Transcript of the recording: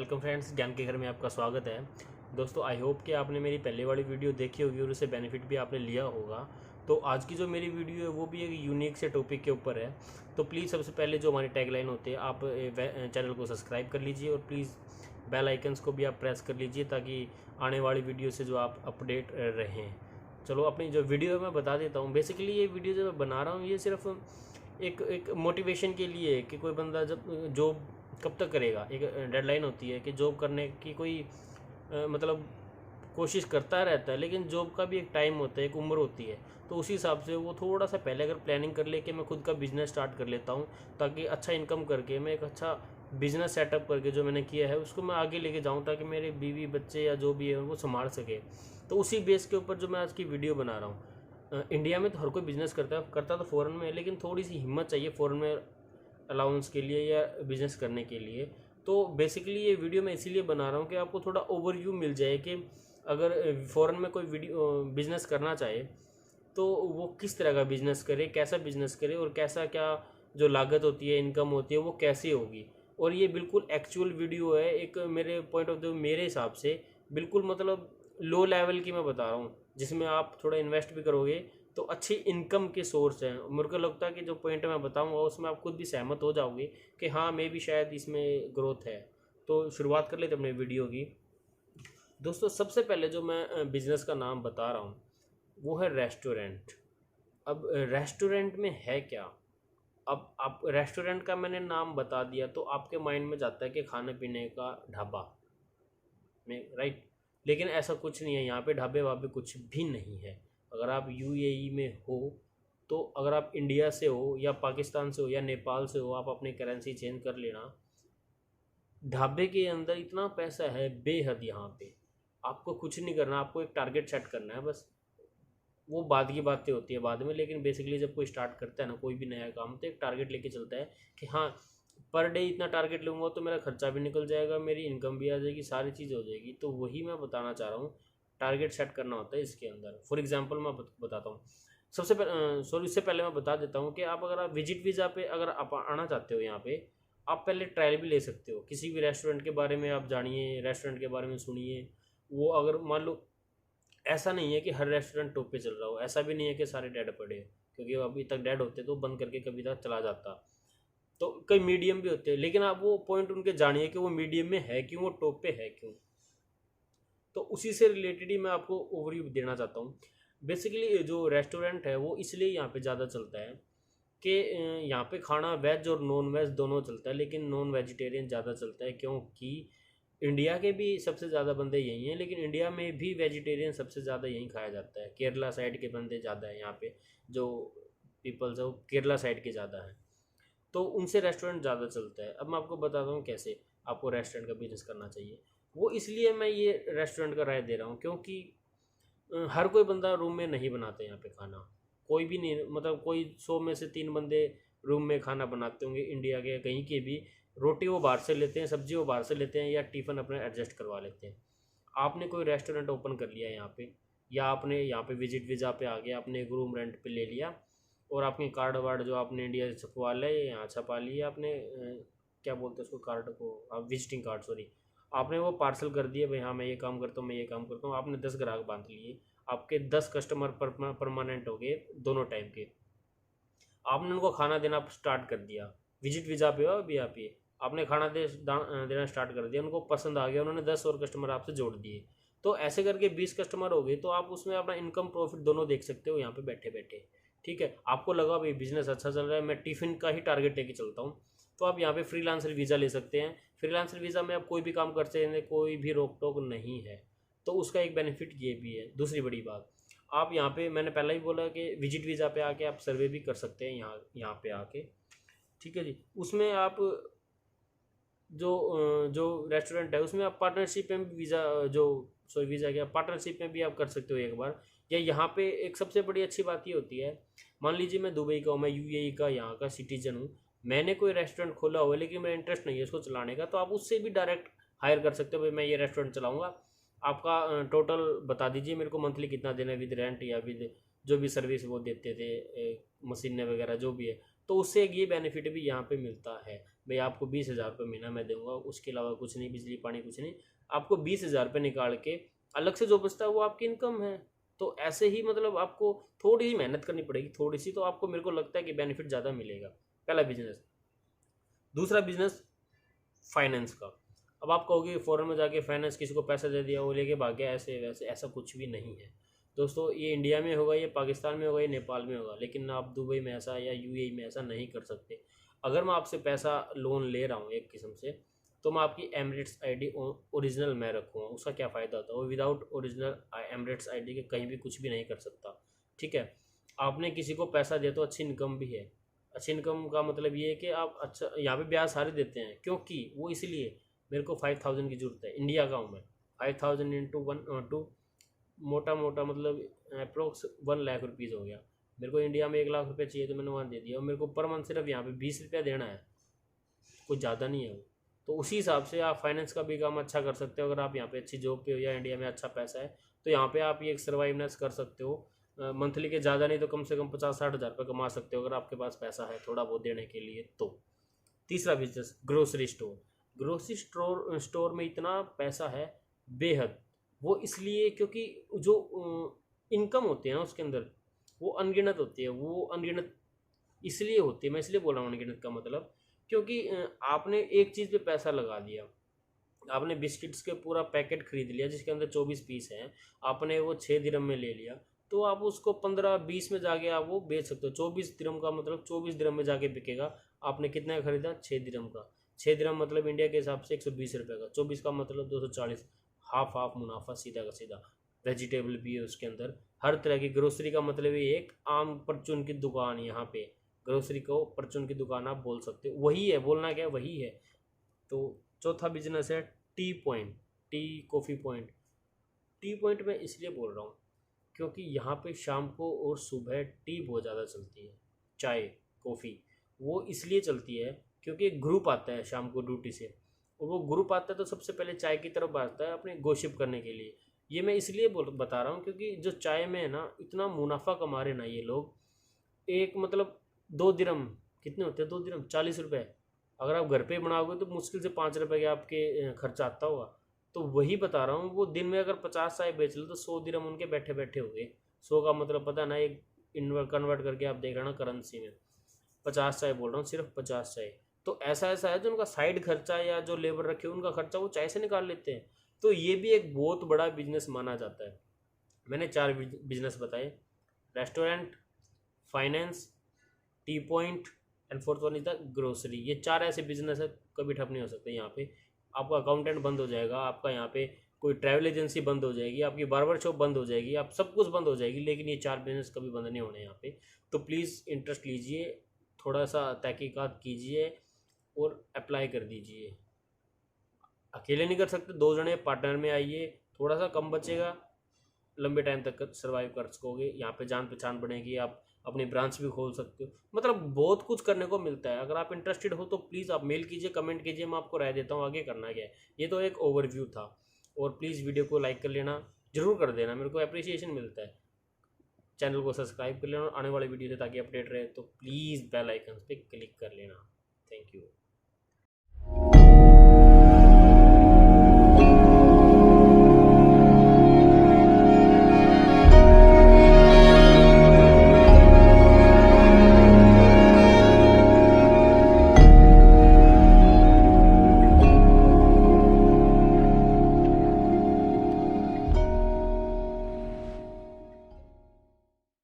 Welcome friends, ज्ञान के घर में आपका स्वागत है। दोस्तों, आई होप कि आपने मेरी पहले वाली वीडियो देखी होगी और उससे बेनिफिट भी आपने लिया होगा। तो आज की जो मेरी वीडियो है वो भी एक यूनिक से टॉपिक के ऊपर है। तो प्लीज़ सबसे पहले जो हमारी टैगलाइन होती है, आप चैनल को सब्सक्राइब कर लीजिए और प्लीज़ बेल आइकन्स को भी आप प्रेस कर लीजिए ताकि आने वाली वीडियो से जो आप अपडेट रहें। चलो, अपनी जो वीडियो है मैं बता देता हूँ। बेसिकली ये वीडियो जो मैं बना रहा हूँ ये सिर्फ एक मोटिवेशन के लिए है कि कोई बंदा जब जॉब कब तक करेगा। एक डेडलाइन होती है कि जॉब करने की कोई मतलब कोशिश करता रहता है, लेकिन जॉब का भी एक टाइम होता है, एक उम्र होती है। तो उसी हिसाब से वो थोड़ा सा पहले अगर प्लानिंग कर ले कि मैं खुद का बिज़नेस स्टार्ट कर लेता हूँ ताकि अच्छा इनकम करके मैं एक अच्छा बिज़नेस सेटअप करके जो मैंने किया है उसको मैं आगे लेके जाऊँ ताकि मेरे बीवी बच्चे या जो भी है उनको संभाल सके। तो उसी बेस के ऊपर जो मैं आज की वीडियो बना रहा हूँ। इंडिया में तो हर कोई बिज़नेस करता तो फ़ॉरेन में है, लेकिन थोड़ी सी हिम्मत चाहिए फ़ॉरेन में अलाउंस के लिए या बिज़नेस करने के लिए। तो बेसिकली ये वीडियो मैं इसीलिए बना रहा हूँ कि आपको थोड़ा ओवरव्यू मिल जाए कि अगर फ़ॉरेन में कोई वीडियो बिज़नेस करना चाहे तो वो किस तरह का बिज़नेस करे, कैसा बिज़नेस करे और कैसा क्या जो लागत होती है, इनकम होती है वो कैसी होगी। और ये बिल्कुल एक्चुअल वीडियो है, एक मेरे पॉइंट ऑफ व्यू मेरे हिसाब से बिल्कुल मतलब लो लेवल की मैं बता रहा हूँ, जिसमें आप थोड़ा इन्वेस्ट भी करोगे तो अच्छी इनकम के सोर्स हैं। मेरे को लगता है कि जो पॉइंट मैं बताऊंगा उसमें आप खुद भी सहमत हो जाओगे कि हाँ, मैं भी शायद इसमें ग्रोथ है। तो शुरुआत कर लेते अपने वीडियो की। दोस्तों, सबसे पहले जो मैं बिज़नेस का नाम बता रहा हूँ वो है रेस्टोरेंट। अब रेस्टोरेंट में है क्या? अब आप रेस्टोरेंट का मैंने नाम बता दिया तो आपके माइंड में जाता है कि खाने पीने का ढाबा में, राइट। लेकिन ऐसा कुछ नहीं है, यहाँ पे ढाबे वाबे कुछ भी नहीं है। अगर आप यूएई में हो तो अगर आप इंडिया से हो या पाकिस्तान से हो या नेपाल से हो, आप अपनी करेंसी चेंज कर लेना। ढाबे के अंदर इतना पैसा है बेहद। यहाँ पे आपको कुछ नहीं करना, आपको एक टारगेट सेट करना है बस। वो बाद की बातें होती है बाद में, लेकिन बेसिकली जब कोई स्टार्ट करता है ना कोई भी नया काम, तो एक टारगेट लेके चलता है कि हाँ, पर डे इतना टारगेट लूँगा तो मेरा खर्चा भी निकल जाएगा, मेरी इनकम भी आ जाएगी, सारी चीज़ हो जाएगी। तो वही मैं बताना चाह रहा हूँ, टारगेट सेट करना होता है इसके अंदर। फॉर एग्जांपल मैं बताता हूँ। सबसे पहले इससे पहले मैं बता देता हूँ कि आप अगर आप विजिट वीज़ा पे अगर आप आना चाहते हो यहाँ पे, आप पहले ट्रायल भी ले सकते हो। किसी भी रेस्टोरेंट के बारे में आप जानिए, रेस्टोरेंट के बारे में सुनिए। वो अगर मान लो, ऐसा नहीं है कि हर रेस्टोरेंट टॉप पे चल रहा हो, ऐसा भी नहीं है कि सारे डेड पड़े हैं, क्योंकि वो अभी तक डेड होते तो बंद करके कभी तक चला जाता। तो कई मीडियम भी होते हैं, लेकिन आप वो पॉइंट उनके जानिए कि वो मीडियम में है क्यों, वो टॉप पे है क्यों। तो उसी से रिलेटेड ही मैं आपको ओवरव्यू देना चाहता हूँ। बेसिकली जो रेस्टोरेंट है वो इसलिए यहाँ पे ज़्यादा चलता है कि यहाँ पे खाना वेज और नॉन वेज दोनों चलता है, लेकिन नॉन वेजिटेरियन ज़्यादा चलता है क्योंकि इंडिया के भी सबसे ज़्यादा बंदे यही हैं, लेकिन इंडिया में भी वेजिटेरियन सबसे ज़्यादा यहीं खाया जाता है। केरला साइड के बंदे ज़्यादा हैं यहाँ पे, जो पीपल्स है वो केरला साइड के ज़्यादा हैं। तो उनसे रेस्टोरेंट ज़्यादा चलता है। अब मैं आपको बताता हूँ कैसे आपको रेस्टोरेंट का बिजनेस करना चाहिए। वो इसलिए मैं ये रेस्टोरेंट का राय दे रहा हूँ क्योंकि हर कोई बंदा रूम में नहीं बनाते यहाँ पे खाना। कोई भी नहीं, मतलब कोई 100 में से 3 बंदे रूम में खाना बनाते होंगे इंडिया के कहीं के भी। रोटी वो बाहर से लेते हैं, सब्जी वो बाहर से लेते हैं, या टिफ़िन अपने एडजस्ट करवा लेते हैं। आपने कोई रेस्टोरेंट ओपन कर लिया यहाँ पे, या आपने यहाँ पे विजिट वीज़ा पे आ गया, आपने एक रूम रेंट पे ले लिया और आपके कार्ड वार्ड जो आपने इंडिया से छपवा लिया यहाँ छपा लिया आपने, क्या बोलते हैं उसको, कार्ड को आप विजिटिंग कार्ड, सॉरी। आपने वो पार्सल कर दिया, भाई हाँ मैं ये काम करता हूँ, मैं ये काम करता हूँ। आपने 10 ग्राहक बांध लिए, आपके 10 कस्टमर परमानेंट हो गए दोनों टाइम के। आपने उनको खाना देना स्टार्ट कर दिया, विजिट वीज़ा पे हो अभी आप, ये आपने खाना देना स्टार्ट कर दिया, उनको पसंद आ गया, उन्होंने 10 और कस्टमर आपसे जोड़ दिए। तो ऐसे करके 20 कस्टमर हो गए, तो आप उसमें अपना इनकम प्रॉफिट दोनों देख सकते हो यहाँ पे बैठे बैठे। ठीक है, आपको लगा भाई बिजनेस अच्छा चल रहा है, मैं टिफ़िन का ही टारगेट लेके चलता हूँ, तो आप यहाँ पे फ्रीलांसर वीज़ा ले सकते हैं। फ्रीलांसर वीज़ा में आप कोई भी काम कर सकते हैं, कोई भी रोक टोक नहीं है। तो उसका एक बेनिफिट ये भी है। दूसरी बड़ी बात, आप यहाँ पे मैंने पहले ही बोला कि विजिट वीज़ा पे आके आप सर्वे भी कर सकते हैं यहाँ यहाँ पे आके। ठीक है जी। उसमें आप जो रेस्टोरेंट है उसमें आप पार्टनरशिप में भी वीज़ा जो सॉरी वीज़ा क्या, पार्टनरशिप में भी आप कर सकते हो एक बार। या यहाँ पे एक सबसे बड़ी अच्छी बात ये होती है, मान लीजिए मैं दुबई का हूँ, मैं यूएई का यहाँ का सिटीजन हूँ, मैंने कोई रेस्टोरेंट खोला हुआ है लेकिन मेरा इंटरेस्ट नहीं है उसको चलाने का, तो आप उससे भी डायरेक्ट हायर कर सकते हो। भाई मैं ये रेस्टोरेंट चलाऊँगा, आपका टोटल बता दीजिए मेरे को मंथली कितना देना है, विद रेंट या विद जो भी सर्विस वो देते थे, मशीनें वगैरह जो भी है। तो उससे एक ये बेनिफिट भी यहाँ पे मिलता है, भाई आपको 20,000 रुपये महीना मैं दूंगा, उसके अलावा कुछ नहीं, बिजली पानी कुछ नहीं, आपको 20,000 रुपये निकाल के अलग से जो बचता है वो आपकी इनकम है। तो ऐसे ही मतलब आपको थोड़ी सी मेहनत करनी पड़ेगी, थोड़ी सी, तो आपको मेरे को लगता है कि बेनिफिट ज़्यादा मिलेगा। पहला बिजनेस। दूसरा बिजनेस फाइनेंस का। अब आप कहोगे फॉरेन में जाके फाइनेंस किसी को पैसा दे दिया वो लेके भाग गया ऐसे वैसे, ऐसा कुछ भी नहीं है दोस्तों। ये इंडिया में होगा, ये पाकिस्तान में होगा, ये नेपाल में होगा, लेकिन आप दुबई में ऐसा या यूएई में ऐसा नहीं कर सकते। अगर मैं आपसे पैसा लोन ले रहा हूँ एक किस्म से, तो मैं आपकी एमिरेट्स आईडी ओरिजिनल मैं रखूँगा। उसका क्या फ़ायदा होता है, वो विदाउट ओरिजिनल एमिरेट्स आईडी के कहीं भी कुछ भी नहीं कर सकता। ठीक है, आपने किसी को पैसा दिया तो अच्छी इनकम भी है। अच्छी इनकम का मतलब ये है कि आप अच्छा यहाँ पे ब्याज सारे देते हैं, क्योंकि वो इसलिए मेरे को 5,000 की ज़रूरत है, इंडिया का हूँ मैं, 5,000 इंटू 1 2 मोटा मोटा मतलब अप्रोक्स 1 लाख रुपीज़ हो गया। मेरे को इंडिया में 1 लाख रुपये चाहिए तो मैंने वहाँ दे दिया, और मेरे को पर मंथ सिर्फ यहाँ पे 20 रुपया देना है, कुछ ज़्यादा नहीं है वो। तो उसी हिसाब से आप फाइनेंस का भी काम अच्छा कर सकते हो। अगर आप यहाँ पे अच्छी जॉब पे हो या इंडिया में अच्छा पैसा है, तो यहाँ पे आप ये एक सर्वाइवनेस कर सकते हो। मंथली के ज़्यादा नहीं तो कम से कम 50-60 हज़ार रुपये कमा सकते हो, अगर आपके पास पैसा है थोड़ा बहुत देने के लिए तो। तीसरा business grocery store. Grocery store में इतना पैसा है बेहद, वो इसलिए क्योंकि जो इनकम होती है ना उसके अंदर, वो अनगिनत होती है। वो अनगिनत इसलिए होती है, मैं इसलिए बोल रहा हूँ अनगिनत का मतलब, क्योंकि आपने एक चीज़ पे पैसा लगा दिया। आपने बिस्किट्स के पूरा पैकेट खरीद लिया जिसके अंदर 24 पीस हैं, आपने वो 6 दिरहम में ले लिया, तो आप उसको 15-20 में जाके आप वो बेच सकते हो। 24 दिरहम का मतलब 24 दिरहम में जाके बिकेगा। आपने कितना खरीदा, 6 दिरहम का। 6 दिरहम मतलब इंडिया के हिसाब से 120 रुपये का। 24 का मतलब 240, हाफ हाफ मुनाफा सीधा का सीधा। वेजिटेबल भी है उसके अंदर, हर तरह की। ग्रोसरी का मतलब ये एक आम परचून की दुकान, यहाँ पे ग्रोसरी को परचून की दुकान आप बोल सकते हो, वही है, बोलना क्या है वही है। तो चौथा बिजनेस है T point, tea coffee point. T point मैं इसलिए बोल रहा हूँ क्योंकि यहाँ पे शाम को और सुबह टी बहुत ज़्यादा चलती है, चाय कॉफ़ी। वो इसलिए चलती है क्योंकि एक ग्रुप आता है शाम को ड्यूटी से, और वो ग्रुप आता है तो सबसे पहले चाय की तरफ भागता है अपने गोशिप करने के लिए। ये मैं इसलिए बता रहा हूँ क्योंकि जो चाय में है ना, इतना मुनाफा कमा रहे ना ये लोग। एक मतलब 2 दिरहम कितने होते हैं, 2 दिरहम 40 रुपये। अगर आप घर पे बनाओगे तो मुश्किल से 5 रुपये के आपके खर्चा आता होगा। तो वही बता रहा हूँ, वो दिन में अगर 50 चाय बेच लो तो 100 दिरहम उनके बैठे बैठे हो गए। 100 का मतलब पता ना, एक कन्वर्ट करके आप देख रहे ना करेंसी में। 50 चाय बोल रहा हूँ, सिर्फ 50 चाय। तो ऐसा ऐसा है जो उनका साइड खर्चा या जो लेबर रखे उनका खर्चा वो चाय से निकाल लेते हैं। तो ये भी एक बहुत बड़ा बिजनेस माना जाता है। मैंने 4 बिजनेस बताए, restaurant, finance, T point and fourth one is the grocery. ये 4 ऐसे बिजनेस है, कभी ठप नहीं हो सकते। यहाँ पे आपका अकाउंटेंट बंद हो जाएगा, आपका यहाँ पे कोई ट्रैवल एजेंसी बंद हो जाएगी, आपकी बार्बर शॉप बंद हो जाएगी, आप सब कुछ बंद हो जाएगी, लेकिन ये 4 बिजनेस कभी बंद नहीं होने यहाँ पे। तो प्लीज़ इंटरेस्ट लीजिए, थोड़ा सा तहकीकात कीजिए और अप्लाई कर दीजिए। अकेले नहीं कर सकते, 2 जने पार्टनर में आइए, थोड़ा सा कम बचेगा, लंबे टाइम तक सर्वाइव कर सकोगे। यहाँ पे जान पहचान बनेगी, आप अपनी ब्रांच भी खोल सकते हो। मतलब बहुत कुछ करने को मिलता है। अगर आप इंटरेस्टेड हो तो प्लीज़ आप मेल कीजिए, कमेंट कीजिए, मैं आपको राय देता हूँ आगे करना क्या है। ये तो एक ओवरव्यू था। और प्लीज़ वीडियो को लाइक कर लेना, ज़रूर कर देना, मेरे को अप्रिसिएशन मिलता है। चैनल को सब्सक्राइब कर लेना आने वाले वीडियो से, ताकि अपडेट रहे। तो प्लीज़ बेल आइकन पे क्लिक कर लेना। Thank you.